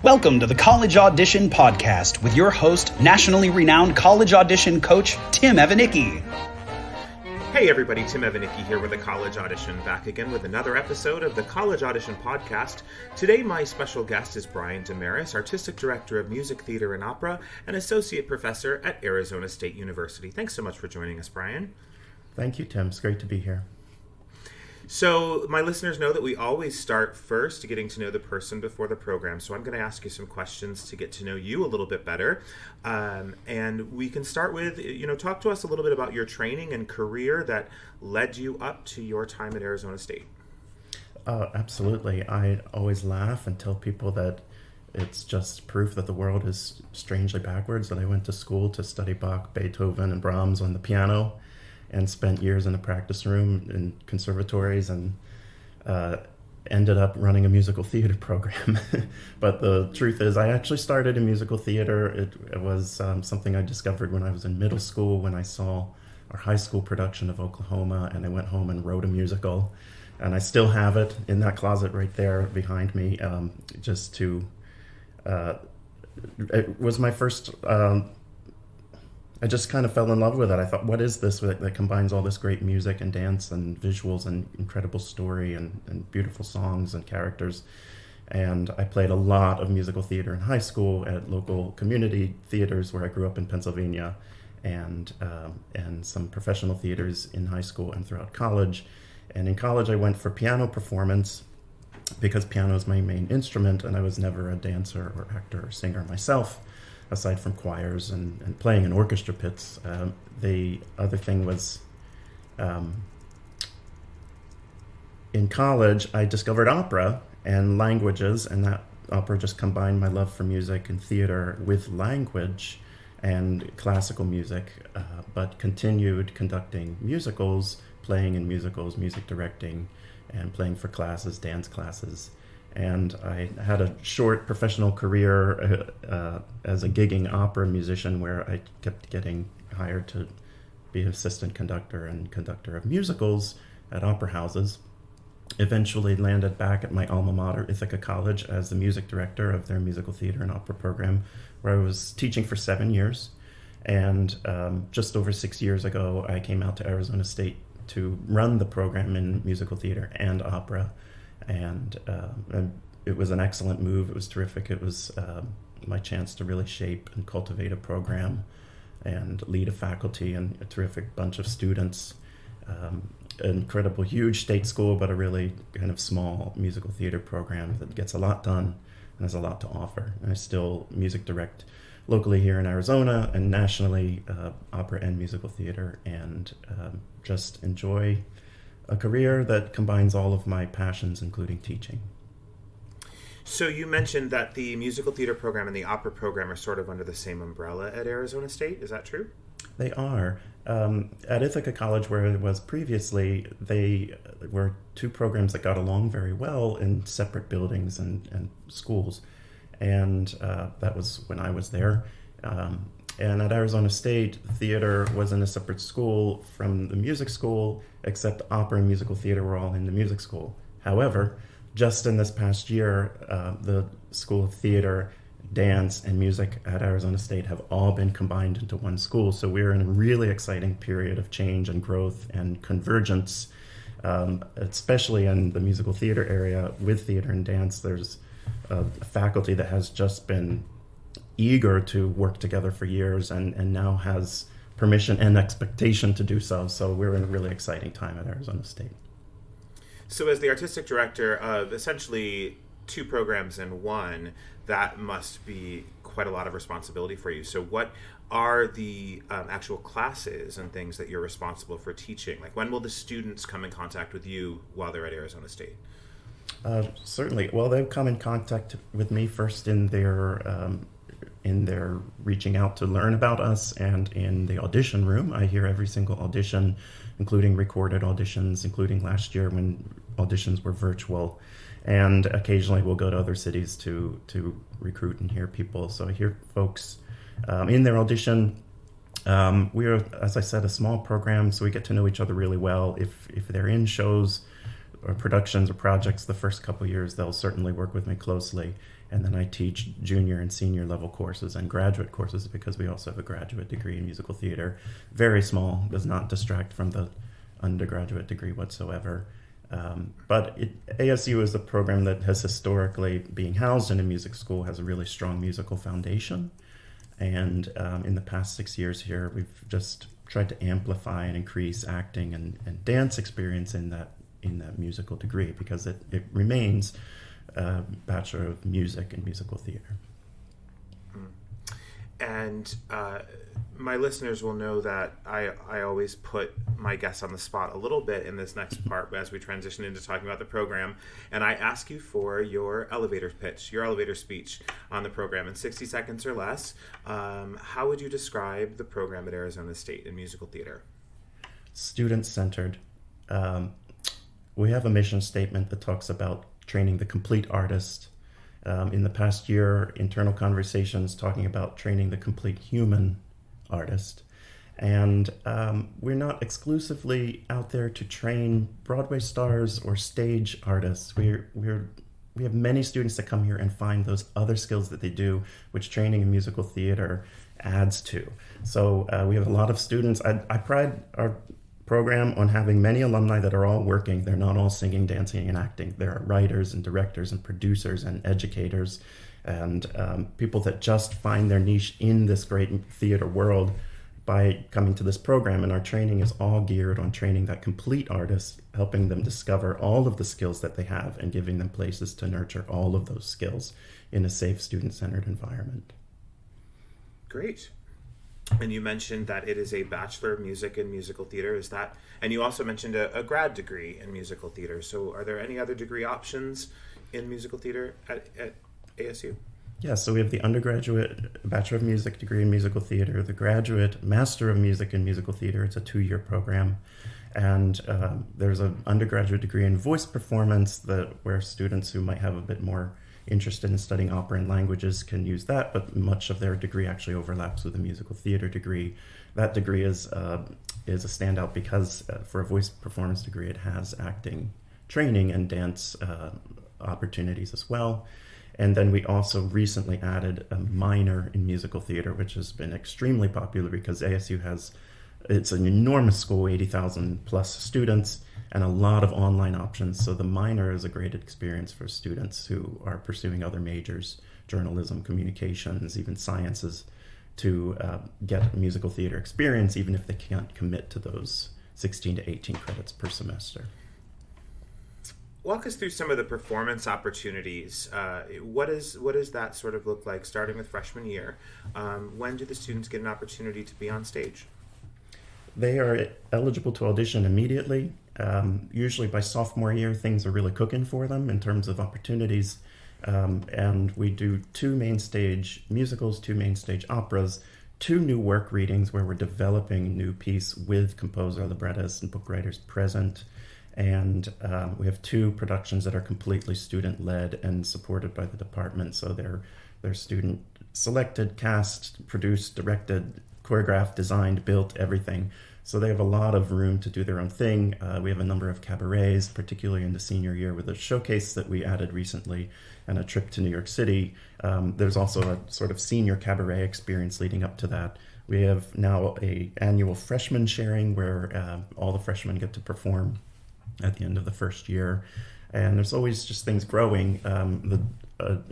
Welcome to the College Audition Podcast with your host, nationally renowned college audition coach, Tim Evanicki. Hey everybody, Tim Evanicki here with the College Audition, back again with another episode of the College Audition Podcast. Today my special guest is Brian DeMaris, Artistic Director of Music, Theater, and Opera, and Associate Professor at Arizona State University. Thanks so much for joining us, Brian. Thank you, Tim. It's great to be here. So my listeners know that we always start first getting to know the person before the program. So I'm going to ask you some questions to get to know you a little bit better. And we can start with, talk to us a little bit about your training and career that led you up to your time at Arizona State. Absolutely. I always laugh and tell people that it's just proof that the world is strangely backwards, that I went to school to study Bach, Beethoven, and Brahms on the piano, and spent years in a practice room in conservatories and ended up running a musical theater program. But the truth is, I actually started in musical theater. It was something I discovered when I was in middle school, when I saw our high school production of Oklahoma, and I went home and wrote a musical. And I still have it in that closet right there behind me, it was my first... I just kind of fell in love with it. I thought, what is this that combines all this great music and dance and visuals and incredible story and beautiful songs and characters? And I played a lot of musical theater in high school at local community theaters where I grew up in Pennsylvania, and some professional theaters in high school and throughout college. And in college, I went for piano performance because piano is my main instrument, and I was never a dancer or actor or singer myself, aside from choirs and playing in orchestra pits. The other thing was, in college, I discovered opera and languages, and that opera just combined my love for music and theater with language and classical music, but continued conducting musicals, playing in musicals, music directing, and playing for classes, dance classes. And I had a short professional career as a gigging opera musician where I kept getting hired to be assistant conductor and conductor of musicals at opera houses. Eventually landed back at my alma mater, Ithaca College, as the music director of their musical theater and opera program, where I was teaching for 7 years. And just over 6 years ago, I came out to Arizona State to run the program in musical theater and opera. And it was an excellent move. It was terrific. It was my chance to really shape and cultivate a program and lead a faculty and a terrific bunch of students. Incredible, huge state school, but a really kind of small musical theater program that gets a lot done and has a lot to offer. And I still music direct locally here in Arizona and nationally, opera and musical theater, and just enjoy a career that combines all of my passions, including teaching. So you mentioned that the musical theater program and the opera program are sort of under the same umbrella at Arizona State. Is that true? They are. At Ithaca College, where it was previously, they were two programs that got along very well in separate buildings and schools. And that was when I was there. And at Arizona State, theater was in a separate school from the music school, except opera and musical theater were all in the music school. However, just in this past year, the School of Theater, Dance, and Music at Arizona State have all been combined into one school. So we're in a really exciting period of change and growth and convergence, especially in the musical theater area. With theater and dance, there's a faculty that has just been eager to work together for years and now has permission and expectation to do so. So we're in a really exciting time at Arizona State. So as the artistic director of essentially two programs in one, that must be quite a lot of responsibility for you. So what are the actual classes and things that you're responsible for teaching? Like, when will the students come in contact with you while they're at Arizona State? Certainly. Well, they've come in contact with me first in their reaching out to learn about us, and in the audition room. I hear every single audition, including recorded auditions, including last year when auditions were virtual. And occasionally we'll go to other cities to recruit and hear people. So I hear folks in their audition. We are, as I said, a small program, so we get to know each other really well. If they're in shows or productions or projects the first couple of years, they'll certainly work with me closely. And then I teach junior and senior level courses and graduate courses because we also have a graduate degree in musical theater. Very small, does not distract from the undergraduate degree whatsoever. But ASU is a program that has historically, being housed in a music school, has a really strong musical foundation. And in the past 6 years here, we've just tried to amplify and increase acting and dance experience in that musical degree, because it remains a Bachelor of Music and Musical Theater. And my listeners will know that I always put my guests on the spot a little bit in this next part as we transition into talking about the program. And I ask you for your elevator pitch, your elevator speech on the program in 60 seconds or less. How would you describe the program at Arizona State in musical theater? Student-centered. We have a mission statement that talks about training the complete artist. In the past year, internal conversations talking about training the complete human artist. And we're not exclusively out there to train Broadway stars or stage artists. We have many students that come here and find those other skills that they do, which training in musical theater adds to. So we have a lot of students. I pride our program on having many alumni that are all working. They're not all singing, dancing, and acting. There are writers and directors and producers and educators and people that just find their niche in this great theater world by coming to this program. And our training is all geared on training that complete artist, helping them discover all of the skills that they have and giving them places to nurture all of those skills in a safe, student-centered environment. Great. And you mentioned that it is a Bachelor of Music in Musical Theater. Is that, and you also mentioned a grad degree in musical theater. So are there any other degree options in musical theater at ASU? Yeah, so we have the undergraduate Bachelor of Music degree in musical theater, the graduate Master of Music in Musical Theater. It's a 2-year program. And there's an undergraduate degree in voice performance where students who might have a bit more interested in studying opera and languages can use that, but much of their degree actually overlaps with a musical theater degree. That degree is a standout because for a voice performance degree, it has acting training and dance opportunities as well. And then we also recently added a minor in musical theater, which has been extremely popular because ASU it's an enormous school, 80,000 plus students, and a lot of online options. So the minor is a great experience for students who are pursuing other majors, journalism, communications, even sciences, to get musical theater experience, even if they can't commit to those 16 to 18 credits per semester. Walk us through some of the performance opportunities. What does that sort of look like, starting with freshman year? When do the students get an opportunity to be on stage? They are eligible to audition immediately. Usually by sophomore year, things are really cooking for them in terms of opportunities. And we do 2 main stage musicals, 2 main stage operas, 2 new work readings where we're developing a new piece with composer, librettist, and book writers present. And we have 2 productions that are completely student-led and supported by the department. So they're student selected, cast, produced, directed, choreographed, designed, built, everything. So they have a lot of room to do their own thing. We have a number of cabarets, particularly in the senior year with a showcase that we added recently and a trip to New York City. There's also a sort of senior cabaret experience leading up to that. We have now a annual freshman sharing where all the freshmen get to perform at the end of the first year. And there's always just things growing.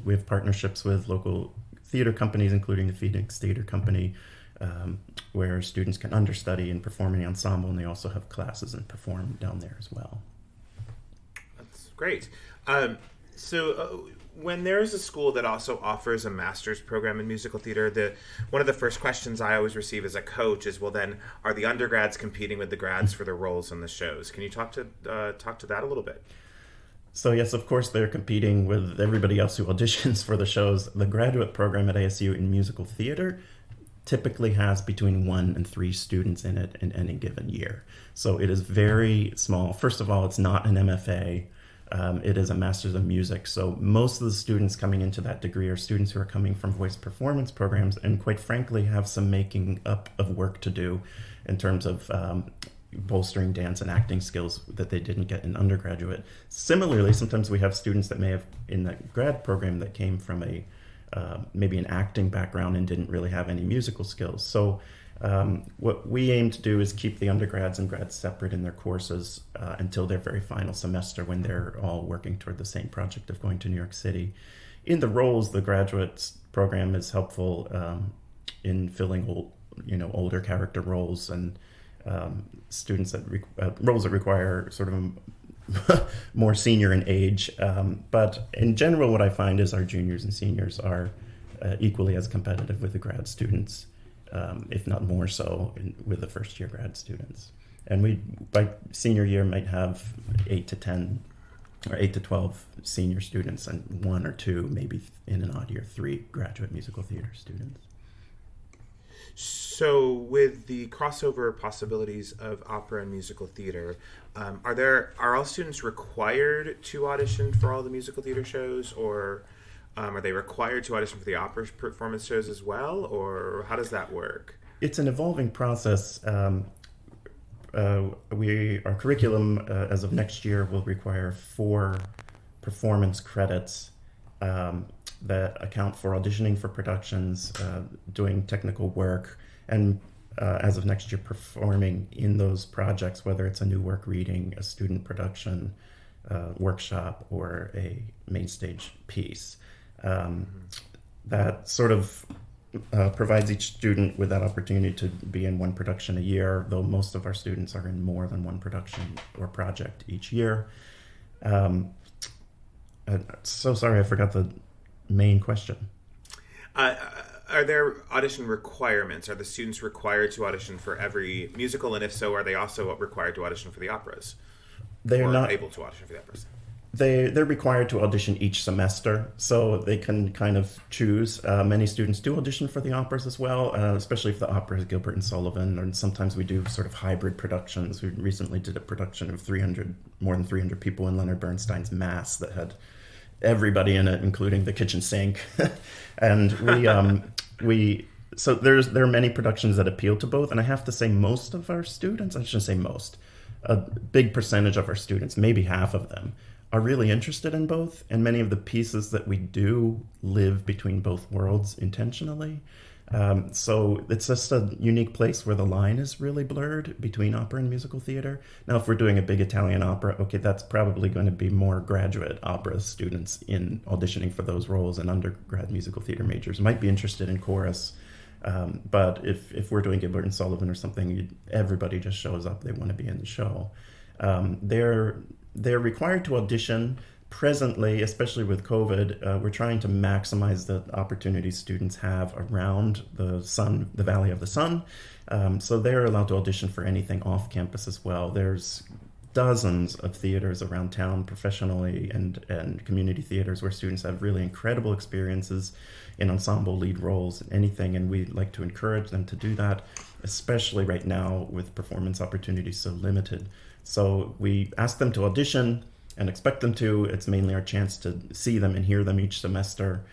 We have partnerships with local theater companies, including the Phoenix Theater Company, where students can understudy and perform in the ensemble, and they also have classes and perform down there as well. That's great. So when there's a school that also offers a master's program in musical theater, one of the first questions I always receive as a coach is, well, then are the undergrads competing with the grads for their roles in the shows? Can you talk to that a little bit? So yes, of course, they're competing with everybody else who auditions for the shows. The graduate program at ASU in musical theater typically has between 1 and 3 students in it in any given year. So it is very small. First of all, it's not an MFA. It is a Master's of Music. So most of the students coming into that degree are students who are coming from voice performance programs and quite frankly have some making up of work to do in terms of bolstering dance and acting skills that they didn't get in undergraduate. Similarly, sometimes we have students that may have in the grad program that came from maybe an acting background and didn't really have any musical skills. So what we aim to do is keep the undergrads and grads separate in their courses until their very final semester, when they're all working toward the same project of going to New York City. In the roles, the graduate program is helpful in filling older character roles and students that roles that require sort of more senior in age. But in general, what I find is our juniors and seniors are equally as competitive with the grad students, if not more so with the first year grad students. And we, by senior year, might have 8 to 10 or 8 to 12 senior students and 1 or 2, maybe in an odd year, 3 graduate musical theater students. So with the crossover possibilities of opera and musical theater, are all students required to audition for all the musical theater shows, or are they required to audition for the opera performance shows as well, or how does that work? It's an evolving process. Our curriculum, as of next year, will require 4 performance credits that account for auditioning for productions, doing technical work, and as of next year, performing in those projects, whether it's a new work reading, a student production, workshop, or a main stage piece. That sort of provides each student with that opportunity to be in one production a year, though most of our students are in more than one production or project each year. So sorry, I forgot the main question. Are there audition requirements? Are the students required to audition for every musical, and if so, are they also required to audition for the operas? They're not able to audition for the operas. They're required to audition each semester, so they can kind of choose. Many students do audition for the operas as well, especially if the opera is Gilbert and Sullivan, and sometimes we do sort of hybrid productions. We recently did a production of more than 300 people in Leonard Bernstein's Mass that had everybody in it, including the kitchen sink. And so there are many productions that appeal to both, and I have to say most of our students, I shouldn't say most, a big percentage of our students, maybe half of them, are really interested in both, and many of the pieces that we do live between both worlds intentionally. So it's just a unique place where the line is really blurred between opera and musical theater. Now, if we're doing a big Italian opera, okay, that's probably going to be more graduate opera students in auditioning for those roles, and undergrad musical theater majors might be interested in chorus. But if we're doing Gilbert and Sullivan or something, everybody just shows up. They want to be in the show. They're required to audition. Presently, especially with COVID, we're trying to maximize the opportunities students have around the Valley of the Sun. So they're allowed to audition for anything off campus as well. There's dozens of theaters around town, professionally and community theaters, where students have really incredible experiences in ensemble lead roles, anything, and we'd like to encourage them to do that, especially right now with performance opportunities so limited. So we ask them to audition and expect them to. It's mainly our chance to see them and hear them each semester.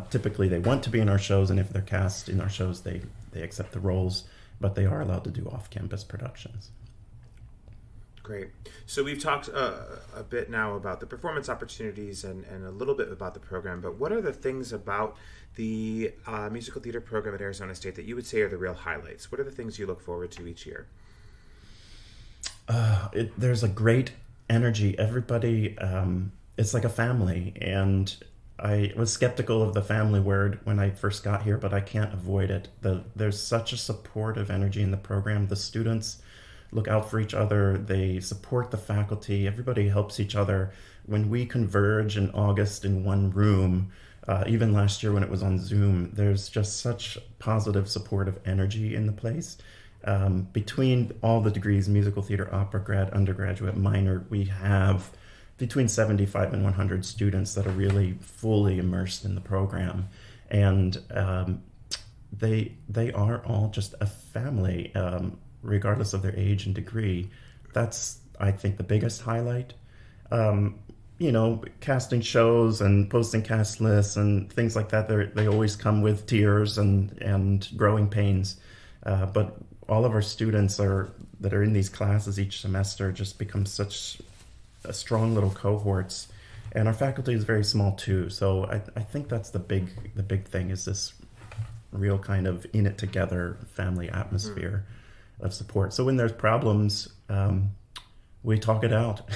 Typically, they want to be in our shows, and if they're cast in our shows, they accept the roles, but they are allowed to do off-campus productions. Great. So we've talked a bit now about the performance opportunities and a little bit about the program, but what are the things about the musical theater program at Arizona State that you would say are the real highlights? What are the things you look forward to each year? There's a great energy. Everybody, it's like a family, and I was skeptical of the family word when I first got here, but I can't avoid it. There's such a supportive energy in the program. The students look out for each other. They support the faculty. Everybody helps each other. When we converge in August in one room, even last year when it was on Zoom, there's just such positive, supportive energy in the place. Between all the degrees, musical theater, opera, grad, undergraduate, minor, we have between 75 and 100 students that are really fully immersed in the program. And they are all just a family, regardless of their age and degree. That's, I think, the biggest highlight. Casting shows and posting cast lists and things like that, they always come with tears and growing pains. But all of our students that are in these classes each semester just become such a strong little cohorts, and our faculty is very small too. So I think that's the big thing, is this real kind of in it together family atmosphere of support. So when there's problems, we talk it out.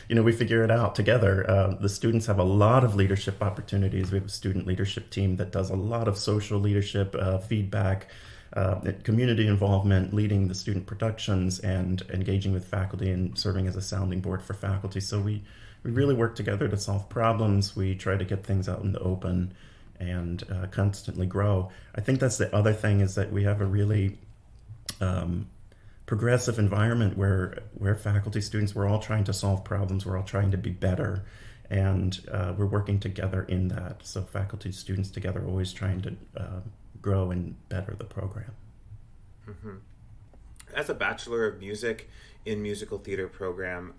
We figure it out together. The students have a lot of leadership opportunities. We have a student leadership team that does a lot of social leadership, feedback, community involvement, leading the student productions, and engaging with faculty and serving as a sounding board for faculty. So we really work together to solve problems. We try to get things out in the open and constantly grow. I think that's the other thing, is that we have a really progressive environment where faculty, students, we're all trying to solve problems, we're all trying to be better, and we're working together in that. So faculty, students together, always trying to grow and better the program. Mm-hmm. As a Bachelor of Music in Musical Theater program,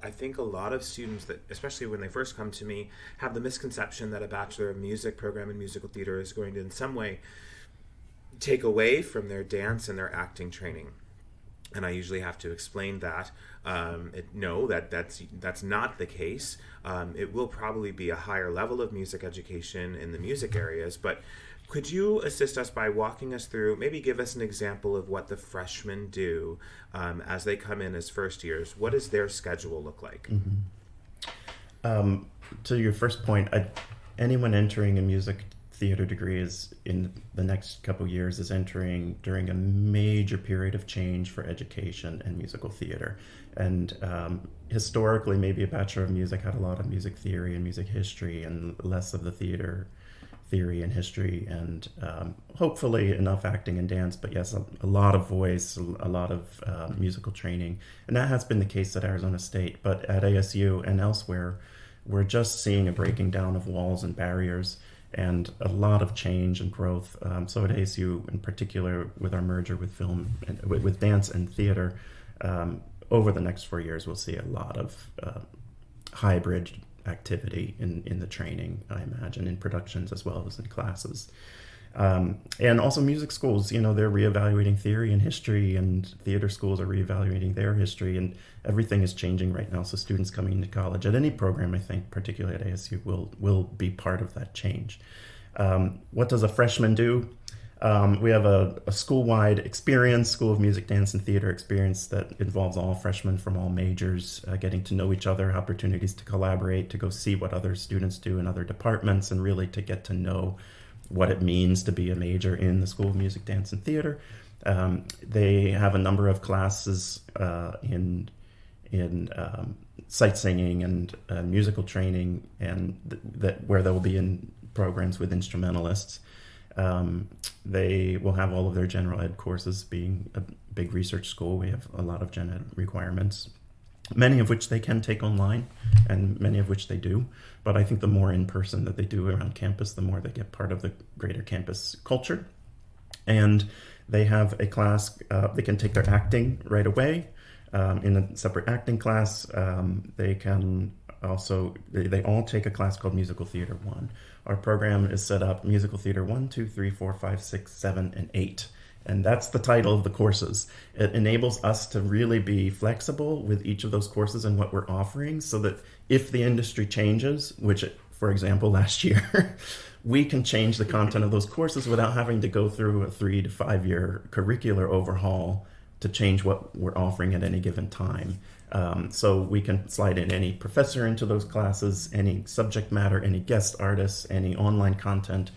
I think a lot of students, that, especially when they first come to me, have the misconception that a Bachelor of Music program in musical theater is going to in some way take away from their dance and their acting training. And I usually have to explain that. No, that's not the case. It will probably be a higher level of music education in the music areas, but could you assist us by walking us through, maybe give us an example of what the freshmen do as they come in as first years? What does their schedule look like? Mm-hmm. To your first point, anyone entering a music theater degree is in the next couple years is entering during a major period of change for education and musical theater. And historically, maybe a Bachelor of Music had a lot of music theory and music history and less of the theater theory and history, and hopefully enough acting and dance, but yes, a lot of voice, a lot of musical training. And that has been the case at Arizona State, but at ASU and elsewhere, we're just seeing a breaking down of walls and barriers and a lot of change and growth. So at ASU in particular, with our merger with film and with dance and theater, over the next 4 years, we'll see a lot of hybrid activity in the training, I imagine, in productions as well as in classes. And also music schools, they're reevaluating theory and history, and theater schools are reevaluating their history, and everything is changing right now. So students coming into college at any program, I think, particularly at ASU, will be part of that change. What does a freshman do? We have a school-wide experience, School of Music, Dance, and Theater experience that involves all freshmen from all majors, getting to know each other, opportunities to collaborate, to go see what other students do in other departments, and really to get to know what it means to be a major in the School of Music, Dance, and Theater. They have a number of classes in sight singing and musical training, and where they will be in programs with instrumentalists. They will have all of their general ed courses. Being a big research school, we have a lot of gen ed requirements, many of which they can take online and many of which they do. But I think the more in person that they do around campus, the more they get part of the greater campus culture. And they have a class, they can take their acting right away in a separate acting class. They can also, they all take a class called Musical Theater 1. Our program is set up Musical Theater 1, 2, 3, 4, 5, 6, 7, and 8. And that's the title of the courses. It enables us to really be flexible with each of those courses and what we're offering, so that if the industry changes, which, for example, last year, we can change the content of those courses without having to go through a 3 to 5 year curricular overhaul to change what we're offering at any given time. So we can slide in any professor into those classes, any subject matter, any guest artists, any online content,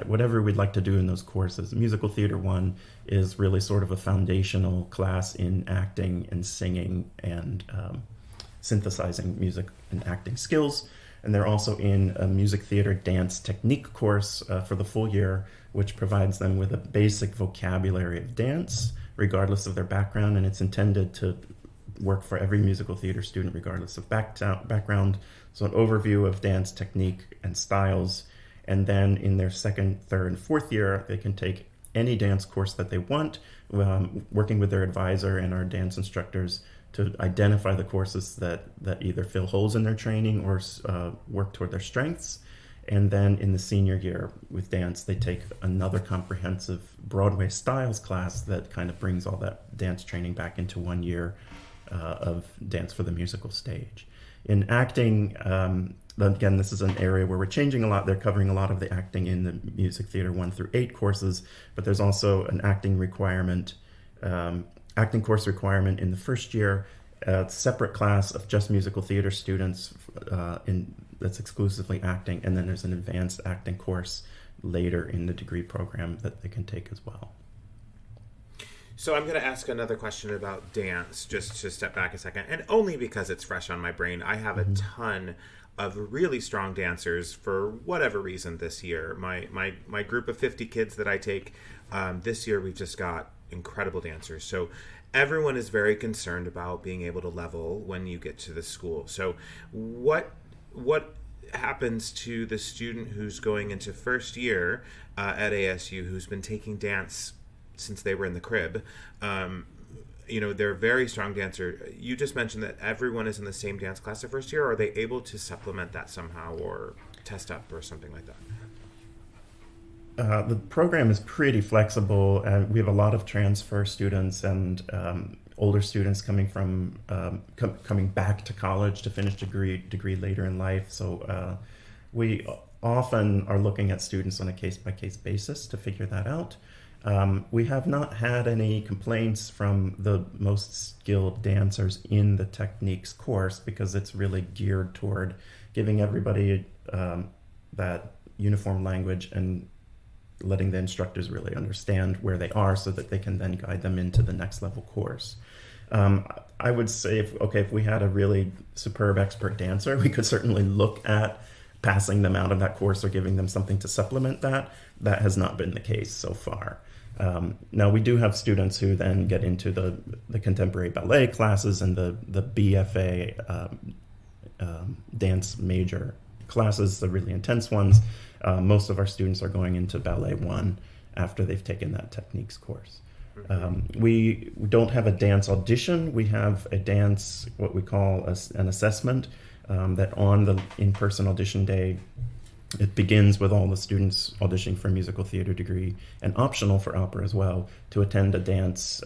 whatever we'd like to do in those courses. Musical Theater 1 is really sort of a foundational class in acting and singing and synthesizing music and acting skills. And they're also in a music theater dance technique course for the full year, which provides them with a basic vocabulary of dance, regardless of their background. And it's intended to work for every musical theater student, regardless of background. So an overview of dance technique and styles. And then in their second, third, and fourth year, they can take any dance course that they want, working with their advisor and our dance instructors to identify the courses that either fill holes in their training or work toward their strengths. And then in the senior year with dance, they take another comprehensive Broadway styles class that kind of brings all that dance training back into 1 year of dance for the musical stage. In acting, again, this is an area where we're changing a lot. They're covering a lot of the acting in the music theater 1 through 8 courses, but there's also an acting requirement, acting course requirement in the first year, a separate class of just musical theater students that's exclusively acting, and then there's an advanced acting course later in the degree program that they can take as well. So I'm going to ask another question about dance, just to step back a second, and only because it's fresh on my brain. I have a ton of really strong dancers for whatever reason this year. My group of 50 kids that I take, this year we've just got incredible dancers. So everyone is very concerned about being able to level when you get to the school. So what happens to the student who's going into first year at ASU who's been taking dance since they were in the crib? They're a very strong dancer. You just mentioned that everyone is in the same dance class the first year. Are they able to supplement that somehow or test up or something like that? The program is pretty flexible. We have a lot of transfer students and older students coming from coming back to college to finish degree later in life. So we often are looking at students on a case-by-case basis to figure that out. We have not had any complaints from the most skilled dancers in the techniques course because it's really geared toward giving everybody that uniform language and letting the instructors really understand where they are so that they can then guide them into the next level course. I would say if we had a really superb expert dancer, we could certainly look at passing them out of that course or giving them something to supplement that. That has not been the case so far. Now we do have students who then get into the contemporary ballet classes and the BFA dance major classes, the really intense ones. Most of our students are going into Ballet 1 after they've taken that techniques course. We don't have a dance audition. We have a dance, what we call an assessment, that on the in-person audition day, it begins with all the students auditioning for a musical theater degree and optional for opera as well to attend a dance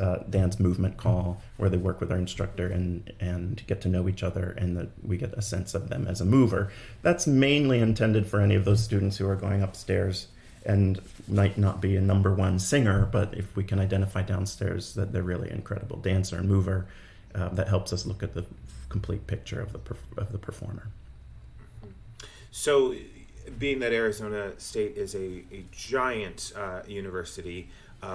movement call where they work with our instructor and get to know each other and that we get a sense of them as a mover. That's mainly intended for any of those students who are going upstairs and might not be a number one singer, but if we can identify downstairs that they're really an incredible dancer and mover, that helps us look at the complete picture of the performer. So, being that Arizona State is a giant university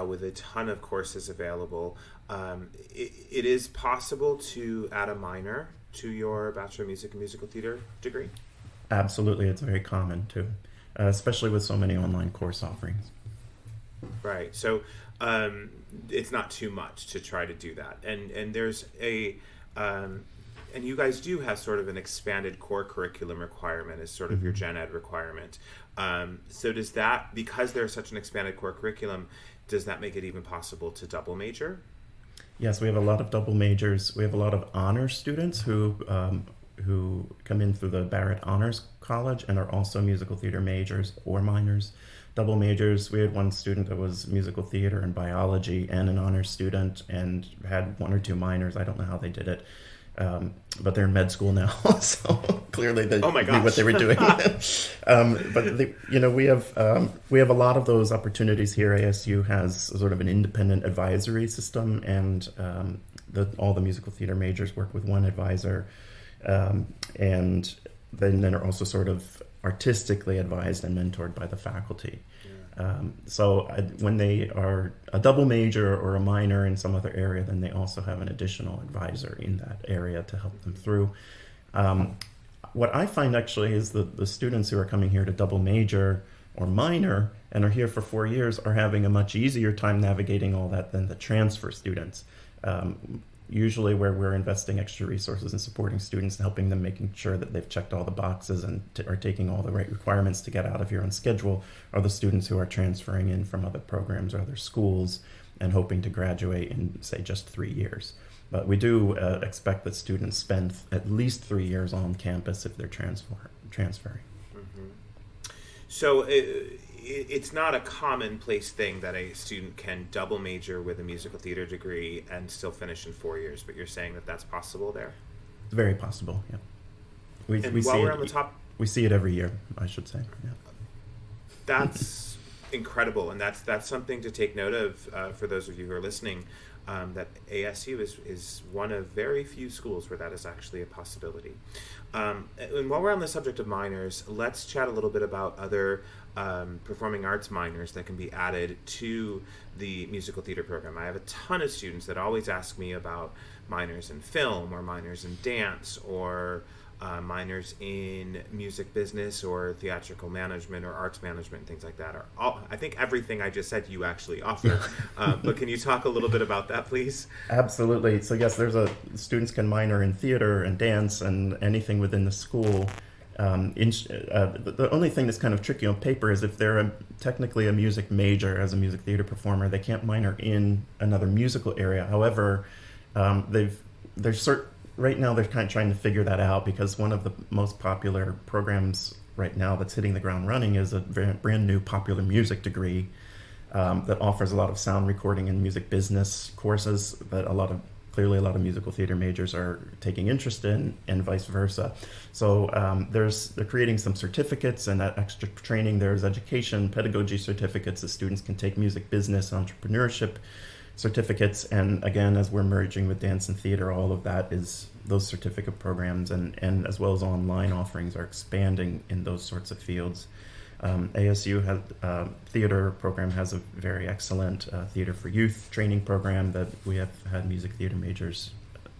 with a ton of courses available, it is possible to add a minor to your Bachelor of Music and Musical Theater degree? Absolutely. It's very common too, especially with so many online course offerings. Right. So it's not too much to try to do that. And there's and you guys do have sort of an expanded core curriculum requirement as sort of your gen ed requirement. So does that, because there's such an expanded core curriculum, does that make it even possible to double major? Yes, we have a lot of double majors. We have a lot of honors students who come in through the Barrett Honors College and are also musical theater majors or minors. Double majors, we had one student that was musical theater and biology and an honors student and had one or two minors. I don't know how they did it. But they're in med school now, so clearly they knew what they were doing. But we have a lot of those opportunities here. ASU has sort of an independent advisory system, and all the musical theater majors work with one advisor, and then are also sort of artistically advised and mentored by the faculty. When they are a double major or a minor in some other area, then they also have an additional advisor in that area to help them through. What I find actually is the students who are coming here to double major or minor and are here for 4 years are having a much easier time navigating all that than the transfer students. Usually where we're investing extra resources and supporting students and helping them, making sure that they've checked all the boxes and are taking all the right requirements to get out of here on schedule, are the students who are transferring in from other programs or other schools and hoping to graduate in, say, just 3 years. But we do expect that students spend at least 3 years on campus if they're transferring. So it's not a commonplace thing that a student can double major with a musical theater degree and still finish in 4 years, but you're saying that that's possible there? It's very possible, yeah. We while see we're it, on the top... We see it every year, I should say, yeah. That's incredible, and that's something to take note of for those of you who are listening, that ASU is one of very few schools where that is actually a possibility. And while we're on the subject of minors, let's chat a little bit about other performing arts minors that can be added to the musical theater program. I have a ton of students that always ask me about minors in film or minors in dance or minors in music business or theatrical management or arts management, things like that. I think everything I just said you actually offer. But can you talk a little bit about that, please? Absolutely. So yes, students can minor in theater and dance and anything within the school. The only thing that's kind of tricky on paper is if they're technically a music major as a music theater performer, they can't minor in another musical area. However, right now they're kind of trying to figure that out, because one of the most popular programs right now that's hitting the ground running is a brand new popular music degree that offers a lot of sound recording and music business courses that clearly a lot of musical theater majors are taking interest in, and vice versa. So they're creating some certificates and that extra training. There's education, pedagogy certificates that students can take, music business, entrepreneurship certificates, and again, as we're merging with dance and theater, all of that is those certificate programs, and as well as online offerings are expanding in those sorts of fields. ASU theater program has a very excellent theater for youth training program that we have had music theater majors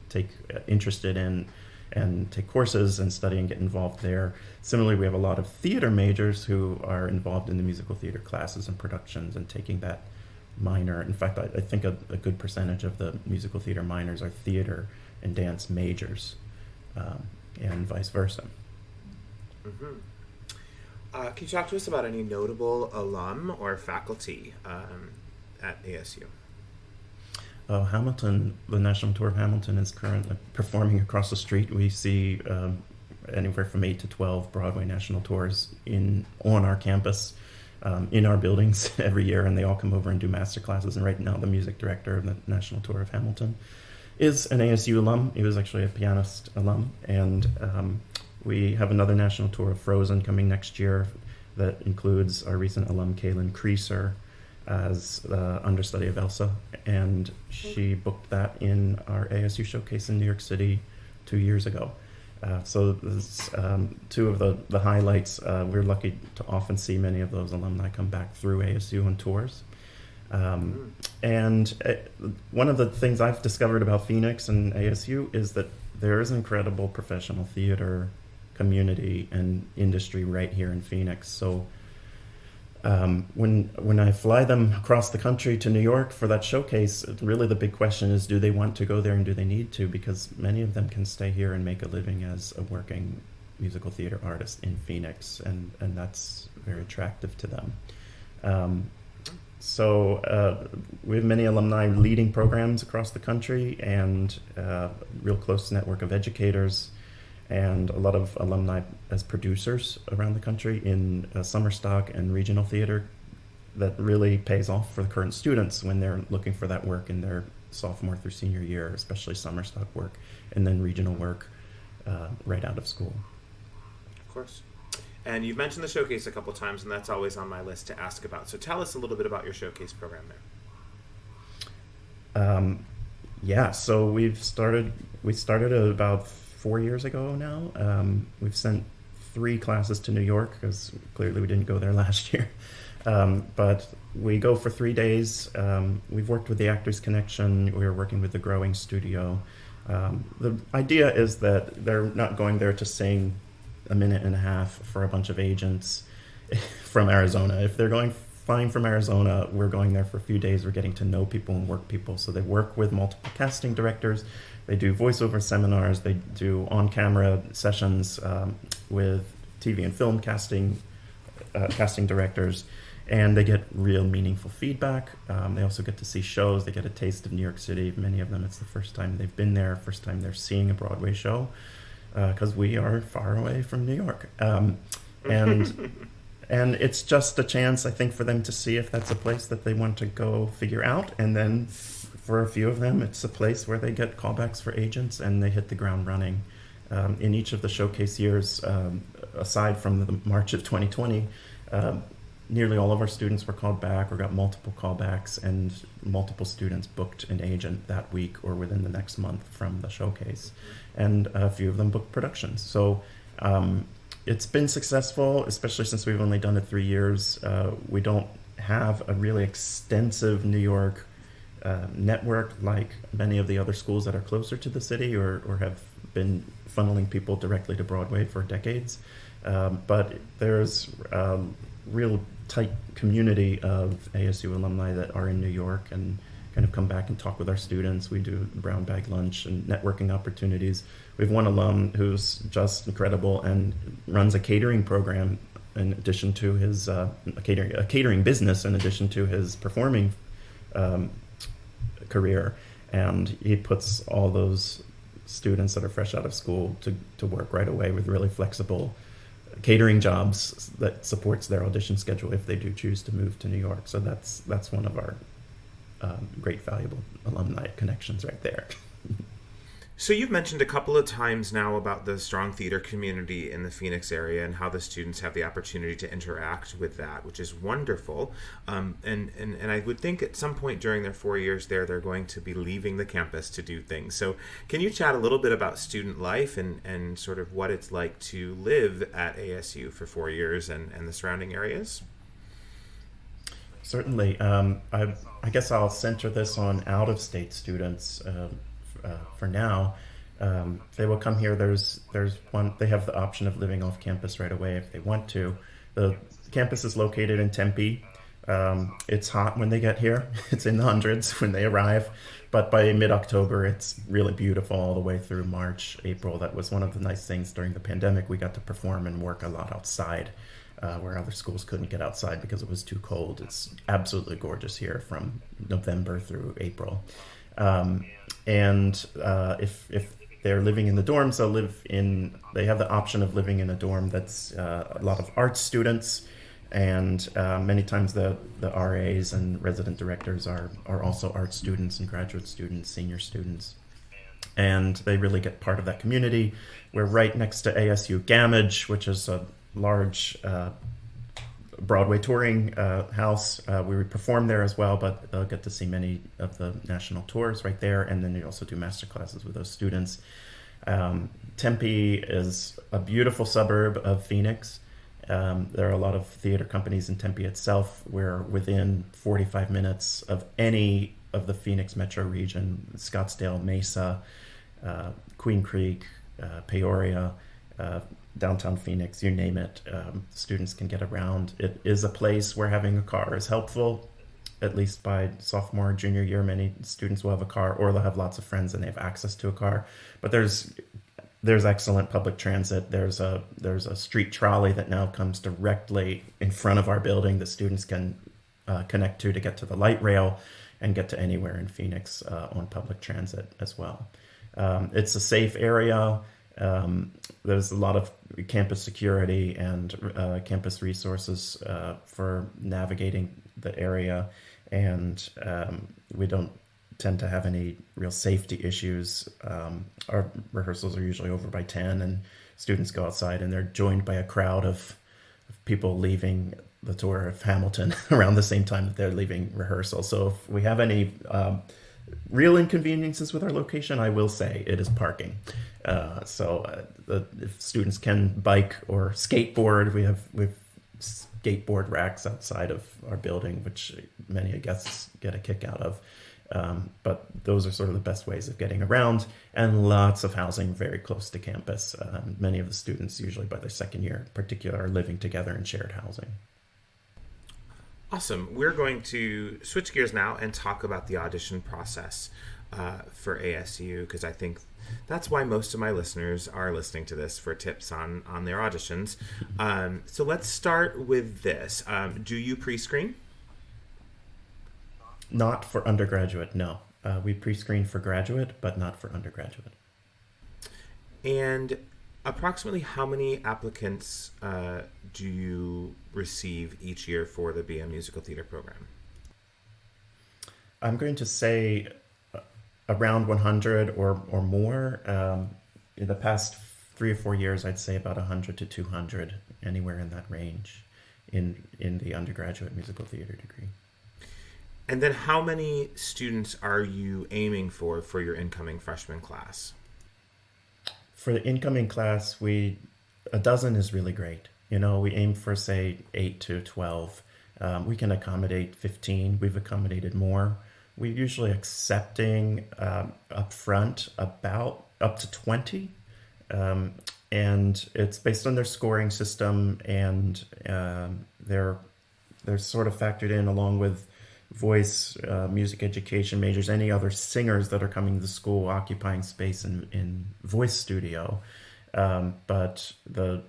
take interested in and take courses and study and get involved there. Similarly, we have a lot of theater majors who are involved in the musical theater classes and productions and taking that minor. In fact, I think a good percentage of the musical theater minors are theater and dance majors, and vice versa. Mm-hmm. Can you talk to us about any notable alum or faculty at ASU? Hamilton, the National Tour of Hamilton is currently performing across the street. We see anywhere from 8 to 12 Broadway national tours on our campus, in our buildings every year, and they all come over and do master classes. And right now the music director of the National Tour of Hamilton is an ASU alum. He was actually a pianist alum, and we have another national tour of Frozen coming next year that includes our recent alum Kaylin Creaser as the understudy of Elsa, and she booked that in our ASU showcase in New York City 2 years ago. So this, two of the highlights. We're lucky to often see many of those alumni come back through ASU on tours. And one of the things I've discovered about Phoenix and ASU is that there is incredible professional theater community and industry right here in Phoenix. So when I fly them across the country to New York for that showcase, really the big question is, do they want to go there and do they need to? Because many of them can stay here and make a living as a working musical theater artist in Phoenix, and that's very attractive to them. So we have many alumni leading programs across the country, and a real close network of educators, and a lot of alumni as producers around the country in summer stock and regional theater that really pays off for the current students when they're looking for that work in their sophomore through senior year, especially summer stock work, and then regional work right out of school. Of course. And you've mentioned the showcase a couple times, and that's always on my list to ask about. So tell us a little bit about your showcase program there. Yeah, so we started about 4 years ago now. We've sent 3 classes to New York because clearly we didn't go there last year. But we go for 3 days. We've worked with the Actors Connection. We're working with the Growing Studio. The idea is that they're not going there to sing a minute and a half for a bunch of agents from Arizona. If they're flying from Arizona, we're going there for a few days. We're getting to know people and work people. So they work with multiple casting directors. They do voiceover seminars. They do on-camera sessions with TV and film casting directors, and they get real meaningful feedback. They also get to see shows. They get a taste of New York City. Many of them, it's the first time they've been there, first time they're seeing a Broadway show, because we are far away from New York. And And it's just a chance, I think, for them to see if that's a place that they want to go figure out. And then for a few of them, it's a place where they get callbacks for agents and they hit the ground running. In each of the showcase years, aside from the March of 2020, nearly all of our students were called back or got multiple callbacks, and multiple students booked an agent that week or within the next month from the showcase. And a few of them booked productions. So it's been successful, especially since we've only done it 3 years. We don't have a really extensive New York network like many of the other schools that are closer to the city or have been funneling people directly to Broadway for decades. But there's a real tight community of ASU alumni that are in New York and kind of come back and talk with our students. We do brown bag lunch and networking opportunities. We have one alum who's just incredible and runs a catering program in addition to his a catering business in addition to his performing career, and he puts all those students that are fresh out of school to work right away with really flexible catering jobs that supports their audition schedule if they do choose to move to New York. So that's one of our great valuable alumni connections right there. So you've mentioned a couple of times now about the strong theater community in the Phoenix area and how the students have the opportunity to interact with that, which is wonderful. And I would think at some point during their 4 years there, they're going to be leaving the campus to do things. So can you chat a little bit about student life and sort of what it's like to live at ASU for 4 years and the surrounding areas? Certainly. I guess I'll center this on out-of-state students for now. They will come here. There's one. They have the option of living off campus right away if they want to. The campus is located in Tempe. It's hot when they get here. It's in the hundreds when they arrive. But by mid-October, it's really beautiful all the way through March, April. That was one of the nice things during the pandemic. We got to perform and work a lot outside, where other schools couldn't get outside because it was too cold. It's absolutely gorgeous here from November through April. And if they're living in the dorms, they have the option of living in a dorm that's a lot of arts students, and many times the RAs and resident directors are also art students and graduate students, senior students. And they really get part of that community. We're right next to ASU Gamage, which is a large Broadway touring house. We would perform there as well, but they'll get to see many of the national tours right there, and then you also do master classes with those students. Tempe is a beautiful suburb of Phoenix. There are a lot of theater companies in Tempe itself. We're within 45 minutes of any of the Phoenix metro region: Scottsdale, Mesa, Queen Creek, Peoria, downtown Phoenix, you name it. Students can get around. It is a place where having a car is helpful. At least by sophomore, junior year, many students will have a car, or they'll have lots of friends and they have access to a car. But there's excellent public transit. There's a street trolley that now comes directly in front of our building that students can connect to get to the light rail and get to anywhere in Phoenix on public transit as well. It's a safe area. There's a lot of campus security and campus resources for navigating the area, and we don't tend to have any real safety issues. Our rehearsals are usually over by 10, and students go outside and they're joined by a crowd of people leaving the tour of Hamilton around the same time that they're leaving rehearsal. So if we have any real inconveniences with our location, I will say it is parking. If students can bike or skateboard, we have skateboard racks outside of our building, which many guests get a kick out of. But those are sort of the best ways of getting around, and lots of housing very close to campus. Many of the students, usually by their second year in particular, are living together in shared housing. Awesome. We're going to switch gears now and talk about the audition process for ASU, because I think that's why most of my listeners are listening to this, for tips on their auditions. So let's start with this. Do you pre-screen? Not for undergraduate, no. We pre-screen for graduate, but not for undergraduate. And Approximately how many applicants do you receive each year for the BM Musical Theater program? I'm going to say around 100 or more. In the past 3 or 4 years, I'd say about 100 to 200, anywhere in that range in the undergraduate musical theater degree. And then how many students are you aiming for your incoming freshman class? For the incoming class, a dozen is really great. We aim for, say, 8 to 12. We can accommodate 15. We've accommodated more. We're usually accepting up front about up to 20. And it's based on their scoring system, and they're sort of factored in along with voice, music education majors, any other singers that are coming to school occupying space in voice studio. But the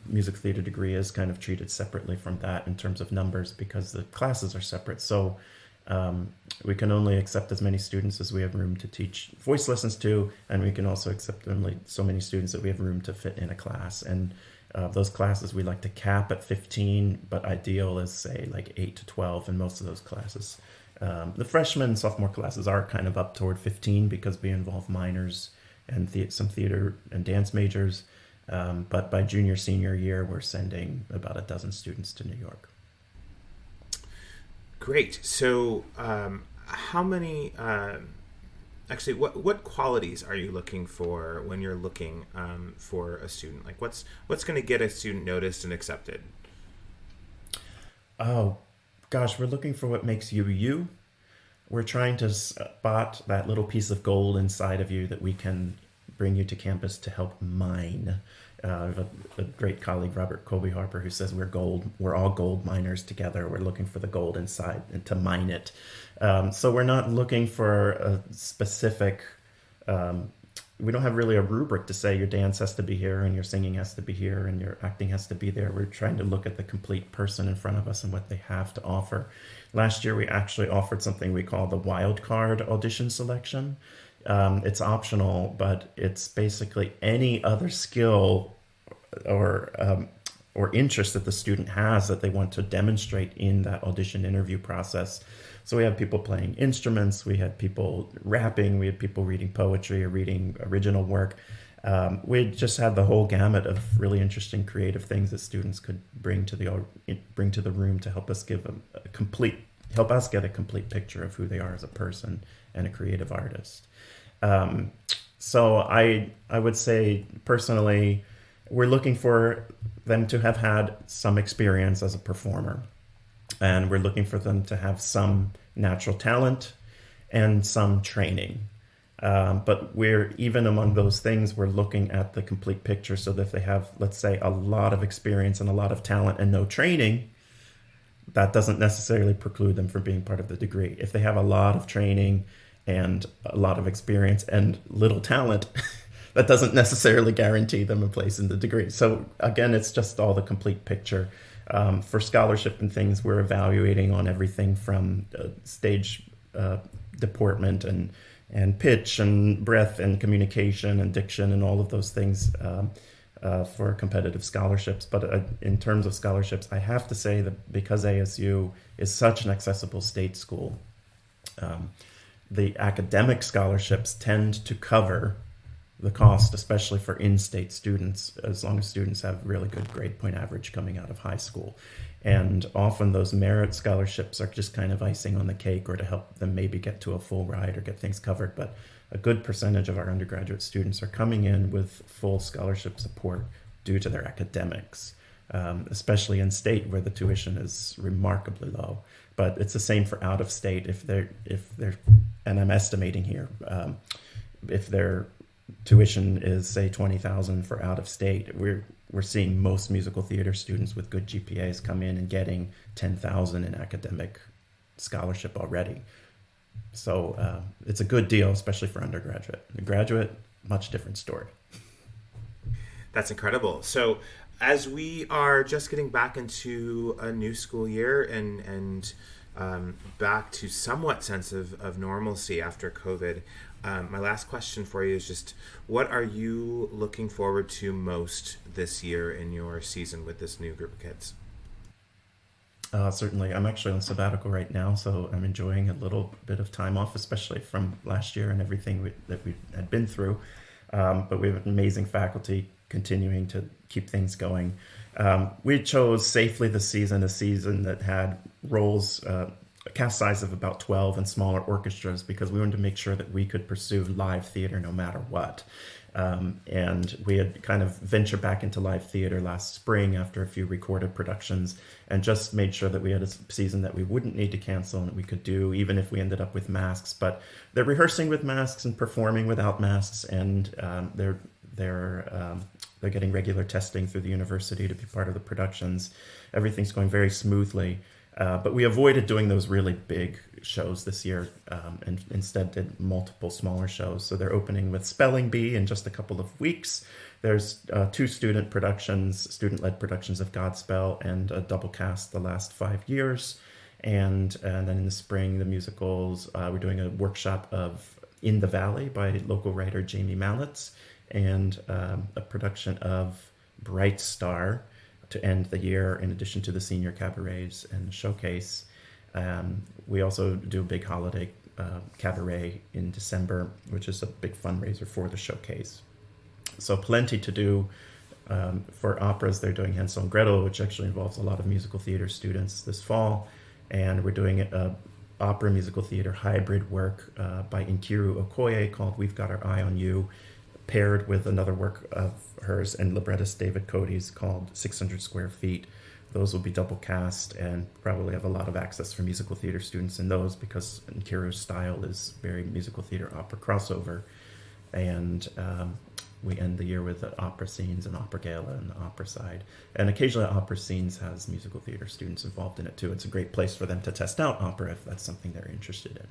music theater degree is kind of treated separately from that in terms of numbers because the classes are separate. So we can only accept as many students as we have room to teach voice lessons to, and we can also accept only so many students that we have room to fit in a class. And those classes we like to cap at 15, but ideal is, say, like 8 to 12 in most of those classes. The freshman and sophomore classes are kind of up toward 15 because we involve minors and some theater and dance majors. But by junior, senior year, we're sending about a dozen students to New York. Great. So how many... Actually, what qualities are you looking for when you're looking for a student? Like, what's going to get a student noticed and accepted? Oh, gosh, we're looking for what makes you you. We're trying to spot that little piece of gold inside of you that we can bring you to campus to help mine. I have a great colleague, Robert Colby Harper, who says we're all gold miners together. We're looking for the gold inside and to mine it. So we're not looking for a specific, we don't have really a rubric to say your dance has to be here and your singing has to be here and your acting has to be there. We're trying to look at the complete person in front of us and what they have to offer. Last year, we actually offered something we call the wild card audition selection. It's optional, but it's basically any other skill or interest that the student has that they want to demonstrate in that audition interview process. So we have people playing instruments, we had people rapping, we had people reading poetry or reading original work. We just had the whole gamut of really interesting creative things that students could bring to the room to help us get a complete picture of who they are as a person and a creative artist. So I would say personally, we're looking for them to have had some experience as a performer, and we're looking for them to have some natural talent and some training. But we're even among those things, we're looking at the complete picture. So that if they have, let's say, a lot of experience and a lot of talent and no training, that doesn't necessarily preclude them from being part of the degree. If they have a lot of training and a lot of experience and little talent, that doesn't necessarily guarantee them a place in the degree. So again, it's just all the complete picture. For scholarship and things, we're evaluating on everything from stage deportment and pitch and breath and communication and diction and all of those things for competitive scholarships. But in terms of scholarships, I have to say that because ASU is such an accessible state school, the academic scholarships tend to cover the cost, especially for in-state students, as long as students have really good grade point average coming out of high school. And often those merit scholarships are just kind of icing on the cake or to help them maybe get to a full ride or get things covered. But a good percentage of our undergraduate students are coming in with full scholarship support due to their academics, especially in state where the tuition is remarkably low. But it's the same for out of state. If they're, and I'm estimating here, if their tuition is, say, $20,000 for out of state, we're seeing most musical theater students with good GPAs come in and getting $10,000 in academic scholarship already. So it's a good deal, especially for undergraduate. The graduate, much different story. That's incredible. So as we are just getting back into a new school year and back to somewhat sense of normalcy after COVID, My last question for you is just, what are you looking forward to most this year in your season with this new group of kids? Certainly. I'm actually on sabbatical right now, so I'm enjoying a little bit of time off, especially from last year and everything that we had been through. But we have amazing faculty continuing to keep things going. We chose safely this season, a season that had roles, a cast size of about 12 and smaller orchestras, because we wanted to make sure that we could pursue live theater no matter what. And we had kind of ventured back into live theater last spring after a few recorded productions, and just made sure that we had a season that we wouldn't need to cancel and that we could do even if we ended up with masks. But they're rehearsing with masks and performing without masks, and they're getting regular testing through the university to be part of the productions. Everything's going very smoothly. But we avoided doing those really big shows this year, and instead did multiple smaller shows. So they're opening with Spelling Bee in just a couple of weeks. There's 2 student-led productions of Godspell, and a double cast the last 5 years. And then in the spring, the musicals. We're doing a workshop of In the Valley by local writer Jamie Mallitz, and a production of Bright Star to end the year, in addition to the senior cabarets and the showcase. We also do a big holiday cabaret in December, which is a big fundraiser for the showcase. So plenty to do. For operas, they're doing Hansel and Gretel, which actually involves a lot of musical theater students this fall. And we're doing a opera musical theater hybrid work by Nkiru Okoye called We've Got Our Eye on You, paired with another work of hers and librettist David Cody's called 600 Square Feet. Those will be double cast and probably have a lot of access for musical theater students in those, because Nkiru's style is very musical theater opera crossover. And we end the year with the opera scenes and opera gala and the opera side. And occasionally opera scenes has musical theater students involved in it too. It's a great place for them to test out opera if that's something they're interested in.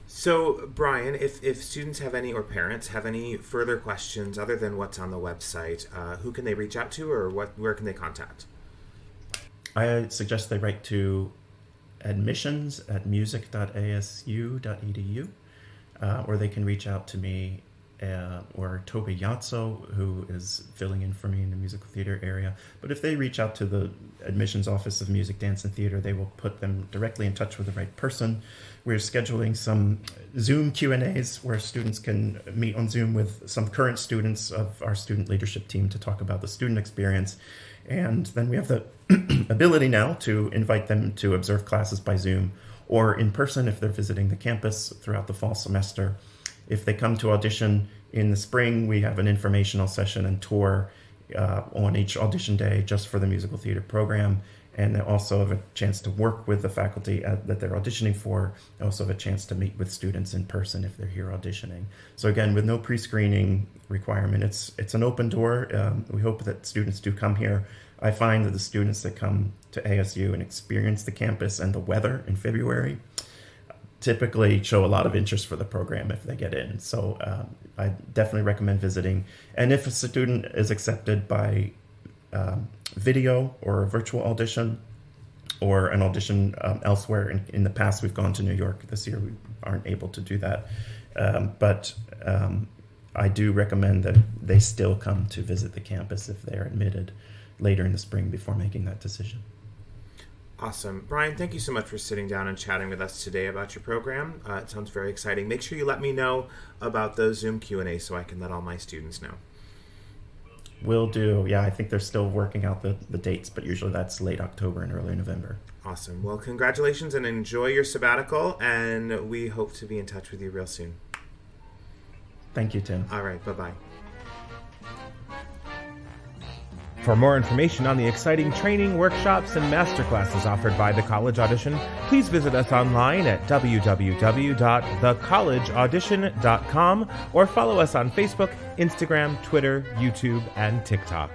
So, Brian, if students have any, or parents have any further questions other than what's on the website, who can they reach out to, or where can they contact? I suggest they write to admissions@music.asu.edu, or they can reach out to me or Toby Yatso, who is filling in for me in the musical theater area. But if they reach out to the admissions office of Music, Dance, and Theater, they will put them directly in touch with the right person. We're scheduling some Zoom Q&As where students can meet on Zoom with some current students of our student leadership team to talk about the student experience. And then we have the ability now to invite them to observe classes by Zoom or in person if they're visiting the campus throughout the fall semester. If they come to audition in the spring, we have an informational session and tour on each audition day just for the musical theater program. And they also have a chance to work with the faculty that they're auditioning for. They also have a chance to meet with students in person if they're here auditioning. So again, with no pre-screening requirement, it's an open door. We hope that students do come here. I find that the students that come to ASU and experience the campus and the weather in February typically show a lot of interest for the program if they get in. So I definitely recommend visiting. And if a student is accepted by video or a virtual audition or an audition elsewhere, in the past we've gone to New York. This year we aren't able to do that. But I do recommend that they still come to visit the campus if they're admitted later in the spring before making that decision. Awesome. Brian, thank you so much for sitting down and chatting with us today about your program. It sounds very exciting. Make sure you let me know about those Zoom Q&A so I can let all my students know. Will do. Yeah, I think they're still working out the dates, but usually that's late October and early November. Awesome. Well, congratulations and enjoy your sabbatical, and we hope to be in touch with you real soon. Thank you, Tim. All right. Bye-bye. For more information on the exciting training, workshops, and masterclasses offered by the College Audition, please visit us online at www.thecollegeaudition.com or follow us on Facebook, Instagram, Twitter, YouTube, and TikTok.